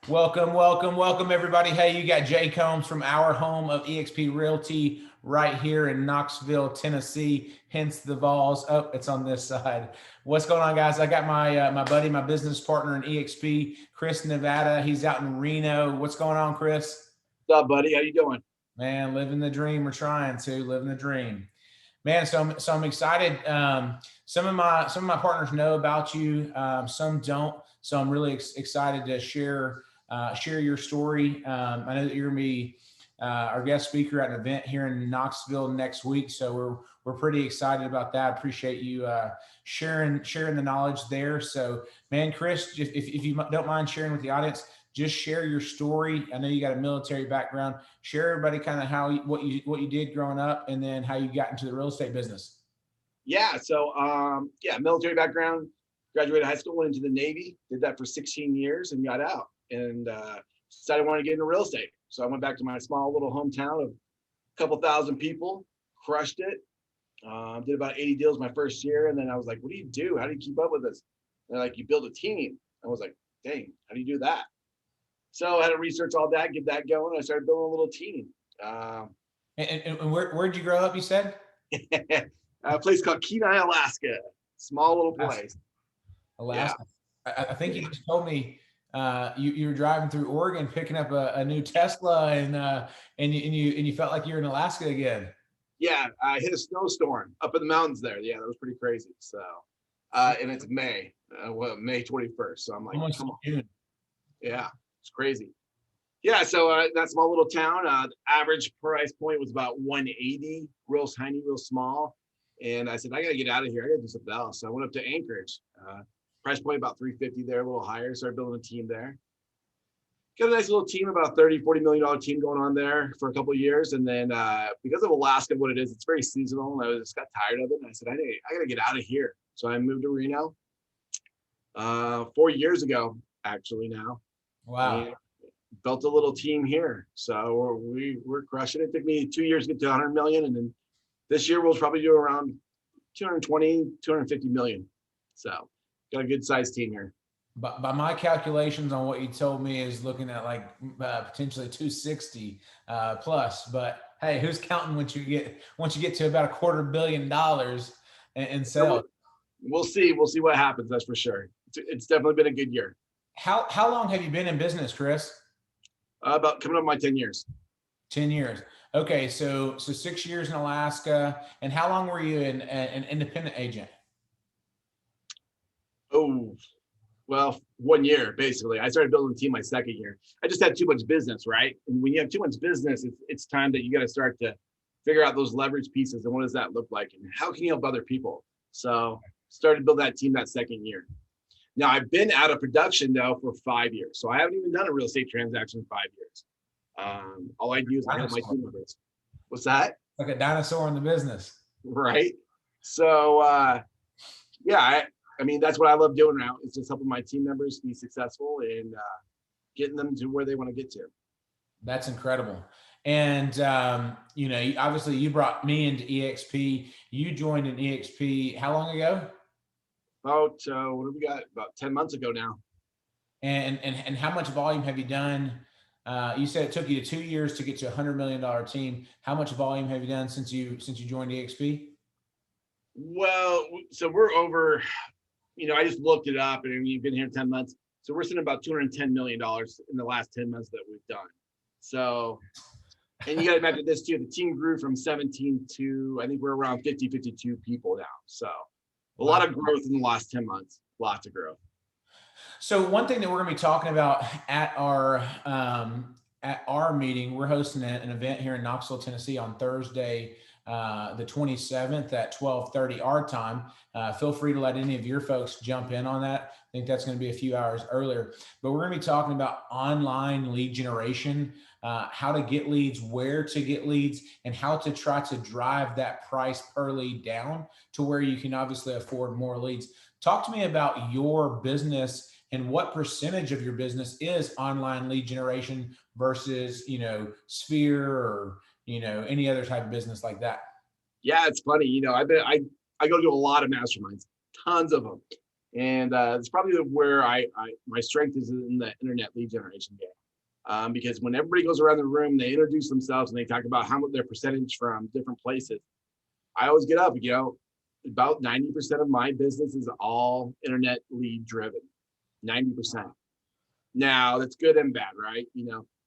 Welcome, welcome, welcome, everybody. Hey, you got Jay Combs from our home of EXP Realty right here in Knoxville, Tennessee. Hence the Vols. Oh, it's on this side. What's going on, guys? I got my buddy, my business partner in EXP, Chris Nevada. He's out in Reno. What's going on, Chris? What's up, buddy? How you doing? Man, living the dream. We're trying to living the dream. Man, so I'm excited. Some of my partners know about you, some don't. So I'm really excited to share your story. I know that you're gonna be our guest speaker at an event here in Knoxville next week, so we're pretty excited about that. Appreciate you sharing the knowledge there. So, man, Chris, if you don't mind sharing with the audience, just share your story. I know you got a military background. Share everybody kind of what you did growing up, and then how you got into the real estate business. Yeah, military background. Graduated high school, went into the Navy, did that for 16 years, and got out. And decided I wanted to get into real estate. So I went back to my small little hometown of a couple thousand people, crushed it. Did about 80 deals my first year, and then I was like, "What do you do? How do you keep up with this?" And they're like, "You build a team." I was like, "Dang, how do you do that?" So I had to research all that, get that going. I started building a little team. And where'd you grow up? You said A place called Kenai, Alaska. Small little Alaska. place. Yeah. Alaska. I think you just told me you were driving through Oregon picking up a new Tesla, and you felt like you're in Alaska again. Yeah, I hit a snowstorm up in the mountains there. Yeah, that was pretty crazy. So, and it's May, May 21st. So I'm like, Almost come on. June. Yeah, it's crazy. Yeah, so that small little town, the average price point was about 180, real tiny, real small. And I said, I got to get out of here. I got to do something else. So I went up to Anchorage. Price point about 350 there, a little higher. Started building a team there. Got a nice little team, about $30-40 million team going on there for a couple of years. And then because of Alaska, what it is, it's very seasonal. And I just got tired of it. And I said, I got to get out of here. So I moved to Reno 4 years ago, actually now. Wow. And built a little team here. So we're crushing it. It took me 2 years to get to 100 million. And then this year we'll probably do around 220, 250 million. So got a good sized team here. But by my calculations on what you told me is looking at like potentially 260 plus. But hey, who's counting once you get to about $250 million in sales? We'll see. We'll see what happens. That's for sure. It's definitely been a good year. How long have you been in business, Chris? About coming up my 10 years. 10 years. Okay, so 6 years in Alaska, and how long were you an independent agent? Oh, well, 1 year basically. I started building a team my second year. I just had too much business, right? And when you have too much business, it's time that you got to start to figure out those leverage pieces and what does that look like and how can you help other people. So started to build that team that second year. Now I've been out of production though for 5 years, so I haven't even done a real estate transaction in 5 years. All I do is I help my team members. What's that? Like a dinosaur in the business. Right. So yeah, I mean that's what I love doing now. It's just helping my team members be successful and getting them to where they want to get to. That's incredible. And obviously you brought me into EXP. You joined an EXP how long ago? About what do we got? About 10 months ago now. And how much volume have you done? You said it took you 2 years to get to $100 million team. How much volume have you done since you joined EXP? Well, so we're over, I just looked it up and you've been here 10 months. So we're sitting about $210 million in the last 10 months that we've done. So, and you got to imagine this too, the team grew from 17 to, I think we're around 50, 52 people now. So a lot of growth in the last 10 months, lots of growth. So one thing that we're going to be talking about at our meeting, we're hosting an event here in Knoxville, Tennessee on Thursday, the 27th at 12:30 our time. Feel free to let any of your folks jump in on that. I think that's going to be a few hours earlier, but we're going to be talking about online lead generation, how to get leads, where to get leads, and how to try to drive that price per lead down to where you can obviously afford more leads. Talk to me about your business and what percentage of your business is online lead generation versus, Sphere or, any other type of business like that. Yeah, it's funny. I go to a lot of masterminds, tons of them. And it's probably where my strength is in the internet lead generation game. Because when everybody goes around the room, they introduce themselves and they talk about how much their percentage from different places. I always get up, about 90% of my business is all internet lead driven. 90%. Now that's good and bad, right?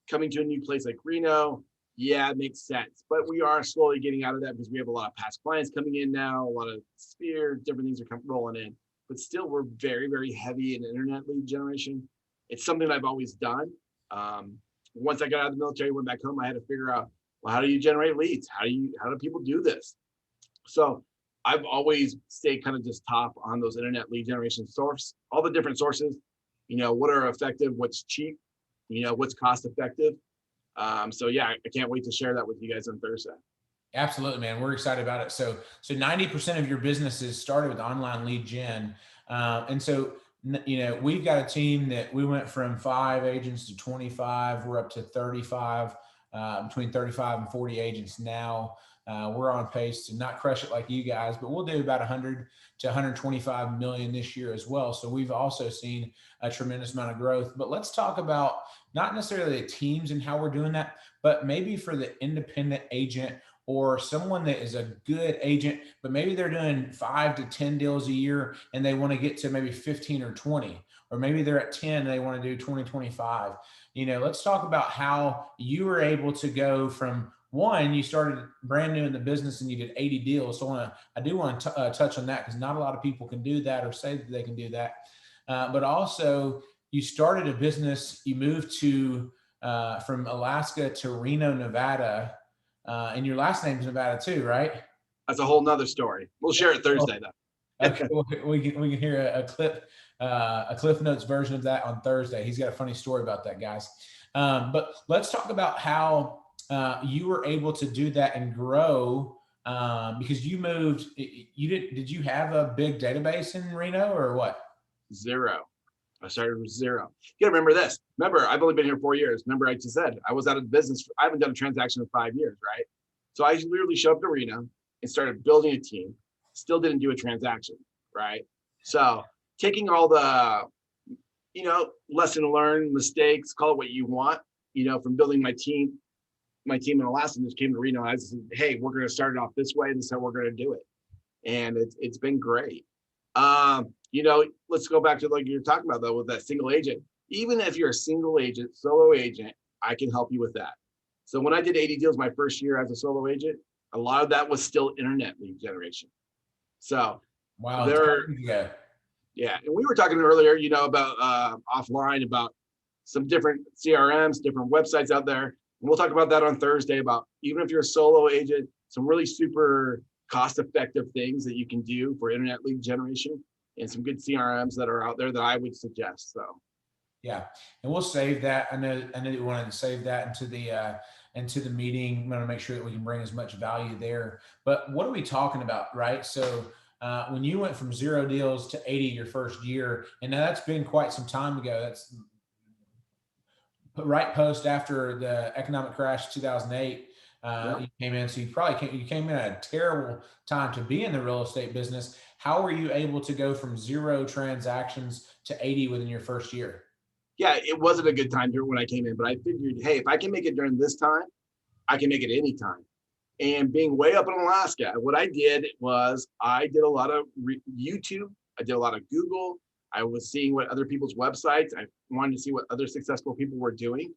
Coming to a new place like Reno, yeah, it makes sense. But we are slowly getting out of that because we have a lot of past clients coming in now, a lot of Sphere, different things are rolling in. But still, we're very, very heavy in internet lead generation. It's something I've always done. Once I got out of the military, went back home, I had to figure out, well, how do you generate leads? How do people do this? So I've always stayed kind of just top on those internet lead generation source, all the different sources, what are effective, what's cheap, what's cost effective. So yeah, I can't wait to share that with you guys on Thursday. Absolutely, man. We're excited about it. So 90% of your businesses started with online lead gen. And so, we've got a team that we went from 5 agents to 25. We're up to 35, between 35 and 40 agents now. We're on pace to not crush it like you guys, but we'll do about 100 to 125 million this year as well. So we've also seen a tremendous amount of growth. But let's talk about not necessarily the teams and how we're doing that, but maybe for the independent agent or someone that is a good agent, but maybe they're doing 5 to 10 deals a year and they want to get to maybe 15 or 20, or maybe they're at 10 and they want to do 20, 25. Let's talk about how you were able to go from one, you started brand new in the business and you did 80 deals. So I do want to touch on that because not a lot of people can do that or say that they can do that. But also you started a business, you moved to from Alaska to Reno, Nevada. And your last name is Nevada too, right? That's a whole nother story. We'll share it Thursday though. Okay, we can hear a Cliff Notes version of that on Thursday. He's got a funny story about that, guys. But let's talk about how you were able to do that and grow because you moved. Did you have a big database in Reno or what? Zero. I started with zero. You gotta remember this. Remember, I've only been here 4 years. Remember, I just said I was out of business. I haven't done a transaction in 5 years, right? So I literally showed up to Reno and started building a team. Still didn't do a transaction, right? So taking all the, lesson learned, mistakes, call it what you want, from building my team in Alaska just came to Reno. I said, hey, we're going to start it off this way. This is how we're going to do it. And it's been great. Let's go back to like you're talking about though with that single agent. Even if you're a single agent, solo agent, I can help you with that. So when I did 80 deals my first year as a solo agent, a lot of that was still internet lead generation. So wow, yeah. And we were talking earlier, about offline about some different CRMs, different websites out there. And we'll talk about that on Thursday about even if you're a solo agent, some really super cost-effective things that you can do for internet lead generation and some good CRMs that are out there that I would suggest. So yeah, and we'll save that. I know you wanted to save that into the meeting. I'm going to make sure that we can bring as much value there. But what are we talking about, right? So when you went from 0 deals to 80 your first year, and now that's been quite some time ago. That's right post after the economic crash 2008. You came in, so you came in at a terrible time to be in the real estate business. How were you able to go from 0 transactions to 80 within your first year? Yeah, it wasn't a good time during when I came in, but I figured, hey, if I can make it during this time, I can make it anytime. And being way up in Alaska, what I did was I did a lot of YouTube. I did a lot of Google. I was seeing what other people's websites. I wanted to see what other successful people were doing.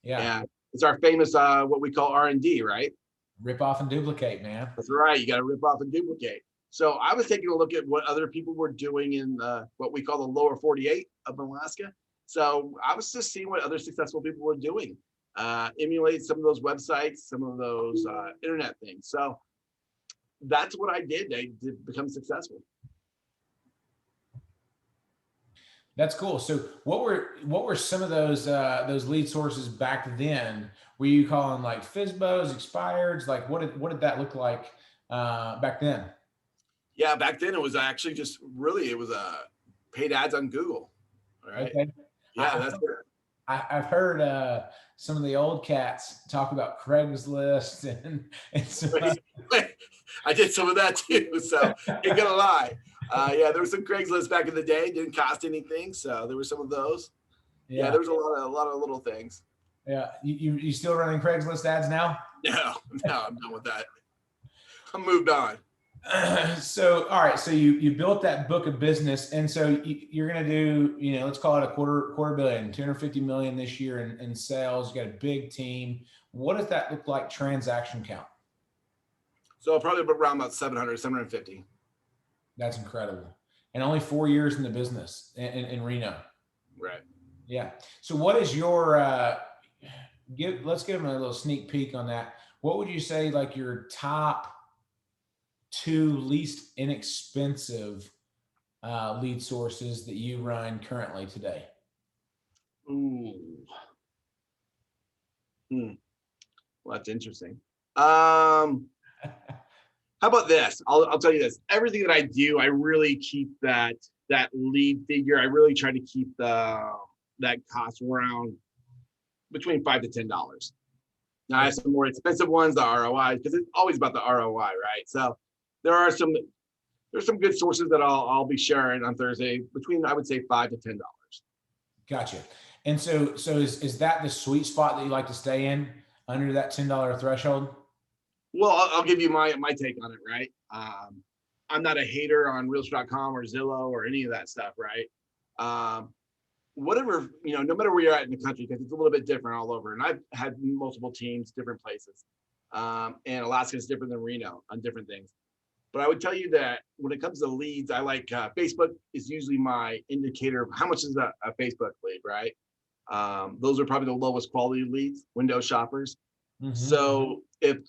Yeah. And it's our famous, what we call R&D, right? Rip off and duplicate, man. That's right. You got to rip off and duplicate. So I was taking a look at what other people were doing in what we call the lower 48 of Alaska. So I was just seeing what other successful people were doing, emulate some of those websites, some of those internet things. So that's what I did to become successful. That's cool. So what were some of those lead sources back then? Were you calling like FSBOs, expireds? Like what did that look like back then? Yeah, back then it was actually just really it was paid ads on Google. All right. Okay. Yeah, that's it. I've heard some of the old cats talk about Craigslist and some, I did some of that too. So you're gonna lie. Yeah, there was some Craigslist back in the day. Didn't cost anything, so there were some of those. Yeah, Yeah. there was a lot of little things. Yeah. You still running Craigslist ads now? No, no, I'm done with that. I moved on. So all right, so you built that book of business, and so you're going to do, let's call it a quarter billion, 250 million this year in sales. You got a big team. What does that look like transaction count? So probably around about 700, 750. That's incredible. And only 4 years in the business in Reno. Right. Yeah. So what is your let's give them a little sneak peek on that. What would you say like your top two least inexpensive lead sources that you run currently today? Ooh. Well, that's interesting. How about this? I'll tell you this. Everything that I do, I really keep that lead figure. I really try to keep that cost around between $5 to $10. Now I have some more expensive ones, the ROI, because it's always about the ROI, right? So there's some good sources that I'll be sharing on Thursday between, I would say, $5 to $10. Gotcha. And so is that the sweet spot that you like to stay in under that $10 threshold? Well, I'll give you my take on it, right? I'm not a hater on Realtor.com or Zillow or any of that stuff, right? Whatever, no matter where you're at in the country, because it's a little bit different all over. And I've had multiple teams, different places. And Alaska is different than Reno on different things. But I would tell you that when it comes to leads, I like Facebook is usually my indicator of how much is a Facebook lead, right? Those are probably the lowest quality leads, window shoppers. Mm-hmm. So if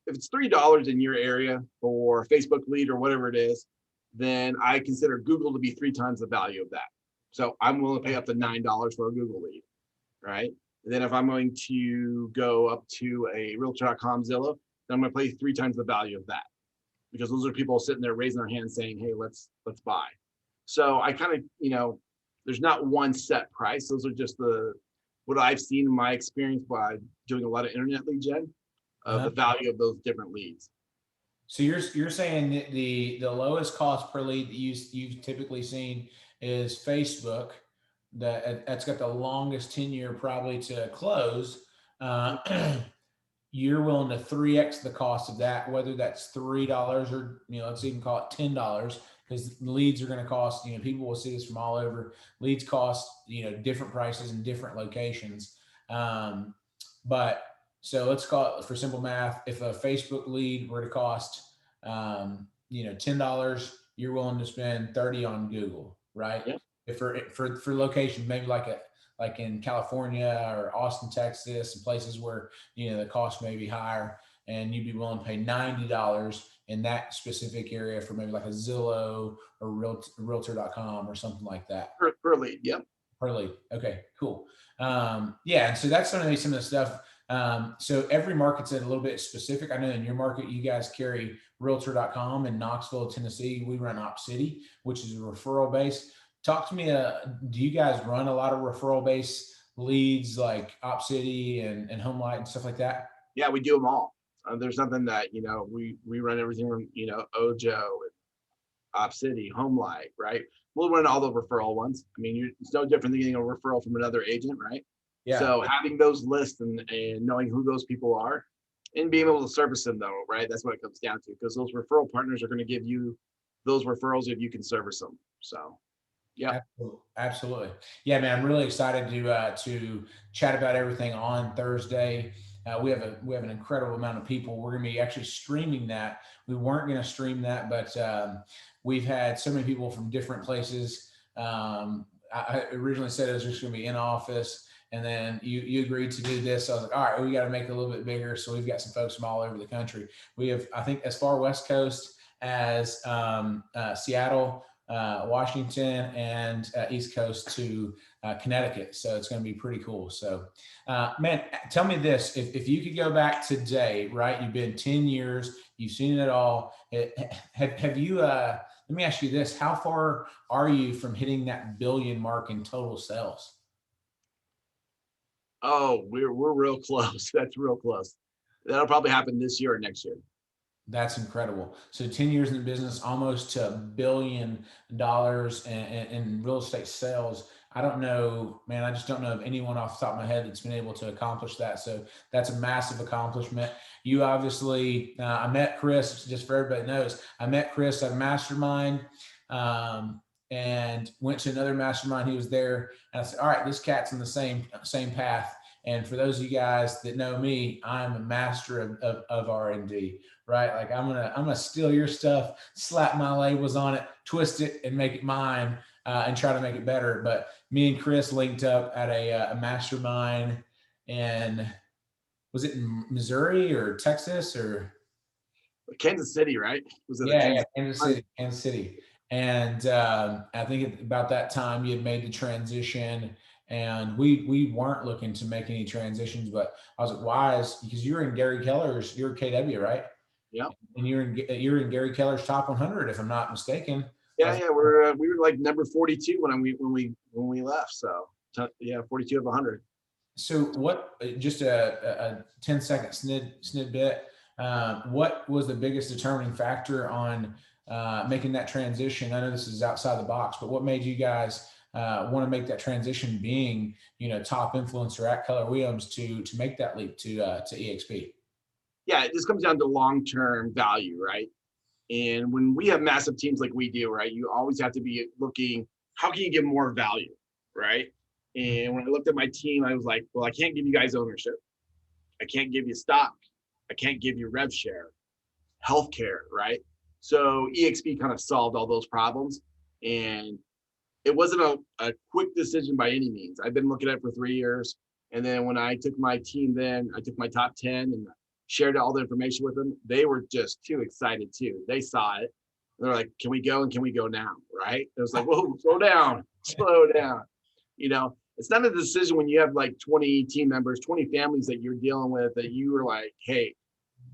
it's $3 in your area for a Facebook lead or whatever it is, then I consider Google to be 3 times the value of that. So I'm willing to pay up to $9 for a Google lead, right? And then if I'm going to go up to a Realtor.com Zillow, then I'm going to pay 3 times the value of that, because those are people sitting there raising their hands saying, "Hey, let's buy." So I kind of, there's not one set price. Those are just what I've seen in my experience by doing a lot of internet lead gen of the value of those different leads. So you're saying that the lowest cost per lead that you've typically seen is Facebook. That's got the longest tenure probably to close. You're willing to 3x the cost of that, whether that's $3 or let's even call it $10, because leads are going to cost. People will see this from all over. Leads cost different prices in different locations. But so let's call it, for simple math, if a Facebook lead were to cost $10, you're willing to spend 30 on Google, right? Yeah. If for location, maybe like in California or Austin, Texas, and places where the cost may be higher, and you'd be willing to pay $90 in that specific area for maybe like a Zillow or Realtor.com or something like that. Per lead, yep. Per lead. Okay, cool. Yeah, and so that's some of the stuff. So every market's a little bit specific. I know in your market, you guys carry Realtor.com in Knoxville, Tennessee. We run Op City, which is a referral base. Talk to me. Do you guys run a lot of referral based leads like Op City and HomeLight and stuff like that? Yeah, we do them all. There's something that we run everything from Ojo and Op City, HomeLight, right? We'll run all the referral ones. I mean, it's no different than getting a referral from another agent, right? Yeah. So having those lists and knowing who those people are and being able to service them, though, right? That's what it comes down to, because those referral partners are going to give you those referrals if you can service them. So. Yeah, absolutely. Yeah, man, I'm really excited to chat about everything on Thursday. We have an incredible amount of people. We're going to be actually streaming that. We weren't going to stream that, but we've had so many people from different places. I originally said it was just going to be in office, and then you agreed to do this. So I was like, all right, we got to make it a little bit bigger. So we've got some folks from all over the country. We have, I think, as far West Coast as Seattle, Washington, and East Coast to Connecticut. So it's going to be pretty cool. So, man, tell me this. If you could go back today, right? You've been 10 years, you've seen it all. Have you, let me ask you this. How far are you from hitting that billion mark in total sales? Oh, we're real close. That's real close. That'll probably happen this year or next year. That's incredible. So 10 years in the business, almost to $1 billion in real estate sales. I don't know, man. I just don't know of anyone off the top of my head that's been able to accomplish that. So that's a massive accomplishment. You obviously, I met Chris, just for everybody knows, I met Chris at a mastermind, um, and went to another mastermind. He was there, and I said, all right, this cat's in the same path. And for those of you guys that know me, I'm a master of R&D, right? Like I'm gonna steal your stuff, slap my labels on it, twist it, and make it mine, and try to make it better. But me and Chris linked up at a mastermind, and was it in Missouri or Texas or Kansas City, right? Was it a yeah, Kansas? Kansas City. And I think about that time you had made the transition, and we weren't looking to make any transitions, but I was like, wise, because you're in Gary Keller's, you're KW, right? Yeah. And you're in Gary Keller's top 100, if I'm not mistaken. I Yeah, was, yeah. We were like number 42 when we left. So yeah, 42 of 100. so what? Just a 10-second snidbit. What was the biggest determining factor on making that transition? I know this is outside the box, but what made you guys want to make that transition, being top influencer at Keller Williams, to make that leap to EXP? Yeah, it just comes down to long-term value, right? And when we have massive teams like we do, right, you always have to be looking, how can you give more value, right? And when I looked at my team, I was like, well, I can't give you guys ownership. I can't give you stock. I can't give you rev share, healthcare, right? So EXP kind of solved all those problems. And it wasn't a quick decision by any means. I've been looking at it for 3 years. And then when I took my team, then I took my top 10 and shared all the information with them. They were just too excited too. They saw it. They're like, can we go, and can we go now? Right. It was like, whoa, slow down, slow down. It's not a decision when you have like 20 team members, 20 families that you're dealing with, that you were like, hey,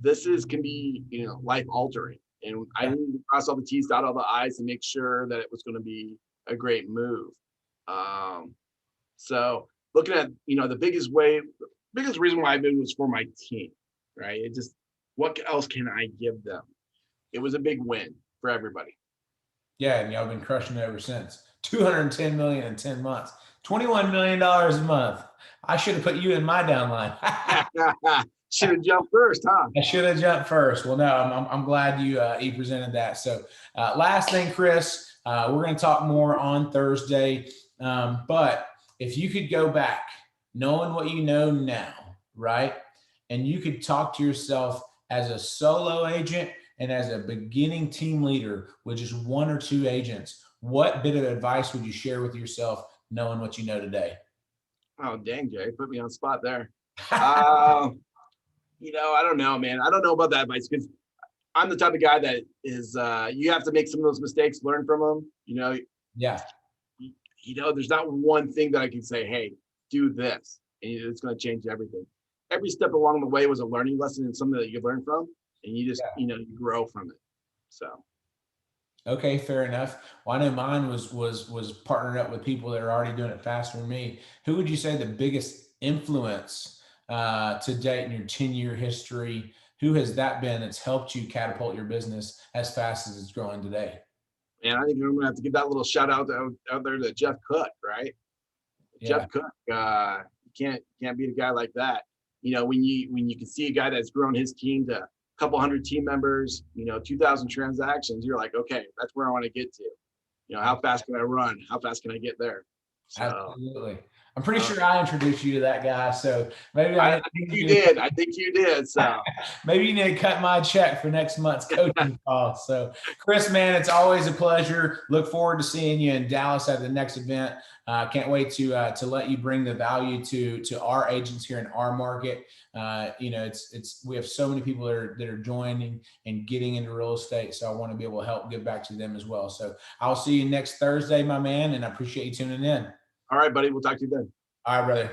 can be, life altering. And I needed to cross all the T's, dot all the I's, and make sure that it was going to be a great move. So looking at, the biggest reason why I moved was for my team, right? It just, what else can I give them? It was a big win for everybody. Yeah, and y'all been crushing it ever since. 210 million in 10 months, $21 million a month. I should have put you in my downline. Should have jumped first, huh? I should have jumped first. Well, no, I'm glad you presented that. So, last thing, Chris, we're going to talk more on Thursday. But if you could go back, knowing what you know now, right, and you could talk to yourself as a solo agent and as a beginning team leader with just one or two agents, what bit of advice would you share with yourself, knowing what you know today? Oh, dang, Jay, put me on the spot there. I don't know, man. I don't know about that advice, because I'm the type of guy that is, you have to make some of those mistakes, learn from them. Yeah. There's not one thing that I can say, hey, do this, and it's going to change everything. Every step along the way was a learning lesson and something that you learn from, and you just, you grow from it. So. Okay, fair enough. Well, I know mine was partnering up with people that are already doing it faster than me. Who would you say the biggest influence to date in your 10-year history? Who has that been that's helped you catapult your business as fast as it's growing today? And I think I'm gonna have to give that little shout out there to Jeff Cook, right? Yeah. Jeff Cook, you can't beat a guy like that. When you can see a guy that's grown his team to a couple hundred team members, 2,000 transactions, you're like, okay, that's where I want to get to. How fast can I run? How fast can I get there? So, absolutely. I'm pretty sure I introduced you to that guy, so maybe I think you did. I think you did. So maybe you need to cut my check for next month's coaching call. So, Chris, man, it's always a pleasure. Look forward to seeing you in Dallas at the next event. Can't wait to let you bring the value to our agents here in our market. It's we have so many people that are joining and getting into real estate, so I want to be able to help give back to them as well. So, I'll see you next Thursday, my man, and I appreciate you tuning in. all right, buddy. We'll talk to you then. All right, brother.